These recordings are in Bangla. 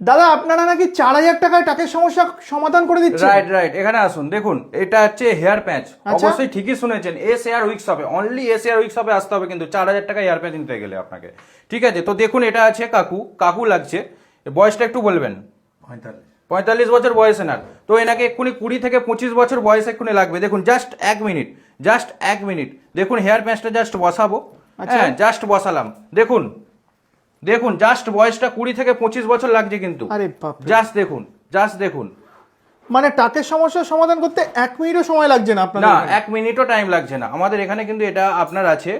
দাদা আপনারা নাকি 4000 টাকায় টাকের সমস্যা সমাধান করে দিচ্ছেন? রাইট রাইট, এখানে আসুন। দেখুন এটা হচ্ছে হেয়ার প্যাচ। অবশ্যই ঠিকই শুনেছেন, এস এয়ার উইকস হবে, অনলি এস এয়ার উইকস হবে আসতে হবে কিন্তু 4000 টাকা হেয়ার প্যাচ নিতে গেলে আপনাকে। ঠিক আছে, তো দেখুন এটা আছে কাকু লাগছে, বয়সটা একটু বলবেন। 45 বছর বয়স এনার। তো এনাকে এক্ষুনি 20 থেকে 25 বছর বয়স এক্ষুনি লাগবে। দেখুন জাস্ট 1 মিনিট, দেখুন হেয়ার প্যাচটা জাস্ট বসাবো। হ্যাঁ জাস্ট বসালাম, দেখুন দেখুন জাস্ট বয়সটা 20 থেকে 25 বছর লাগছে কিন্তু। আরে বাপ রে। জাস্ট দেখুন। মানে টাকের সমস্যার সমাধান করতে 1 মিনিটও সময় লাগছে না আপনাদের না, এখানে? 1 মিনিটও টাইম লাগছে না আমাদের এখানে। কিন্তু এটা আপনার আছে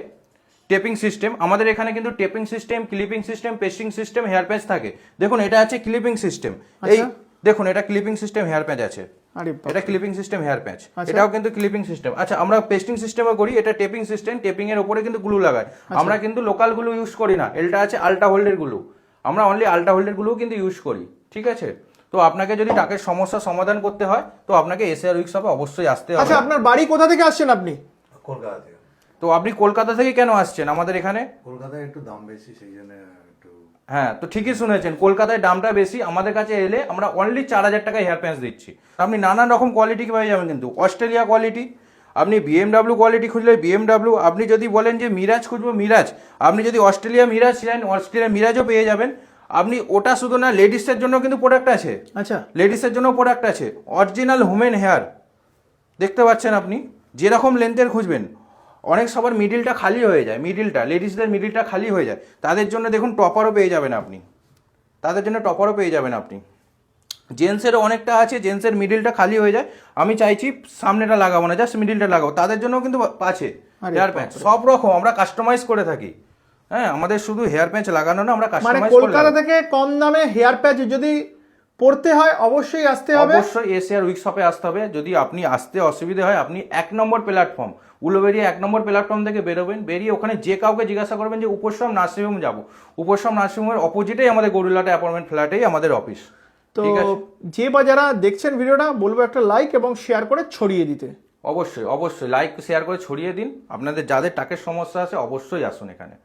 টেপিং সিস্টেম। আমাদের এখানে কিন্তু taping system, clipping system, pasting system, hair patch থাকে। দেখুন এটা আছে ক্লিপিং সিস্টেম। এই দেখুন এটা ক্লিপিং সিস্টেম হেয়ার প্যাচ আছে। আরে বাপ। এটা ক্লিপিং সিস্টেম হেয়ার প্যাচ, এটাও কিন্তু ক্লিপিং সিস্টেম। আচ্ছা, আমরা পেস্টিং সিস্টেমও করি। এটা টেপিং সিস্টেম, টেপিং এর উপরে কিন্তু গ্লু লাগায়। আমরা কিন্তু লোকাল গ্লু ইউজ করি না। এটা আছে আল্ট্রা হোল্ডের গ্লু, আমরা অনলি আল্ট্রা হোল্ডের গ্লু কিন্তু ইউজ করি। ঠিক আছে, তো আপনাকে যদি টাকের সমস্যা সমাধান করতে হয় তো আপনাকে এসআর উইকস হবে অবশ্যই আসতে হবে। আচ্ছা আপনার বাড়ি কোথা থেকে আসছেন আপনি? কলকাতা থেকে। তো আপনি কলকাতা থেকে কেন আসছেন আমাদের এখানে? কলকাতায় একটু দাম বেশি, সেই জন্য একটু। হ্যাঁ, তো ঠিকই শুনেছেন, কলকাতায় দামটা বেশি। আমাদের কাছে এলে আমরা অনলি 4000 টাকায় হেয়ার প্যাচ দিচ্ছি। আপনি নানান রকম কোয়ালিটি পেয়ে যাবেন কিন্তু। অস্ট্রেলিয়া কোয়ালিটি, আপনি বিএমডাব্লিউ কোয়ালিটি খুঁজলে বিএমডাব্লিউ, আপনি যদি বলেন যে মিরাজ খুঁজবো মিরাজ, আপনি যদি অস্ট্রেলিয়া মিরাজ চান অস্ট্রেলিয়া মিরাজও পেয়ে যাবেন আপনি। ওটা শুধু না, লেডিসের জন্য কিন্তু প্রোডাক্ট আছে। আচ্ছা লেডিসের জন্য প্রোডাক্ট আছে, অরিজিনাল হুমেন হেয়ার। দেখতে পাচ্ছেন আপনি, যেরকম লেন্থের খুঁজবেন। অনেক সবার মিডিলটা খালি হয়ে যায়, লেডিসদের মিডিলটা খালি হয়ে যায়, তাদের জন্য দেখুন টপারও পেয়ে যাবেন আপনি। জেন্টসেরও অনেকটা আছে, জেন্টসের মিডিলটা খালি হয়ে যায়, আমি চাইছি সামনেটা লাগাবো না, জাস্ট মিডিলটা লাগাবো, তাদের জন্য কিন্তু আছে হেয়ার প্যাচ। সব রকম আমরা কাস্টমাইজ করে থাকি। হ্যাঁ, আমাদের শুধু হেয়ার প্যাচ লাগানো না, আমরা মানে কাস্টমাইজ কলকাতা থেকে কম দামে হেয়ার প্যাচ যদি পড়তে হয় অবশ্যই আসতে হবে। অবশ্যই এসিআর উইক শপে আসতে হবে। যদি আপনি আসতে অসুবিধা হয়, আপনি 1 নম্বর প্ল্যাটফর্ম উলুবেড়িয়া 1 নম্বর প্ল্যাটফর্ম থেকে বেরোবেন, বেরিয়ে ওখানে যে কাউকে জিজ্ঞাসা করবেন যে উপশ্রম নার্সিংহোম যাবো, উপশ্রম নার্সিংহোমের অপোজিটেই আমাদের গরুলাটা অ্যাপার্টমেন্ট ফ্ল্যাটেই আমাদের অফিস। তো ঠিক আছে, যে বা যারা দেখছেন ভিডিওটা বলবো একটা লাইক এবং শেয়ার করে ছড়িয়ে দিতে। অবশ্যই লাইক শেয়ার করে ছড়িয়ে দিন। আপনাদের যাদের টাকের সমস্যা আছে অবশ্যই আসুন এখানে।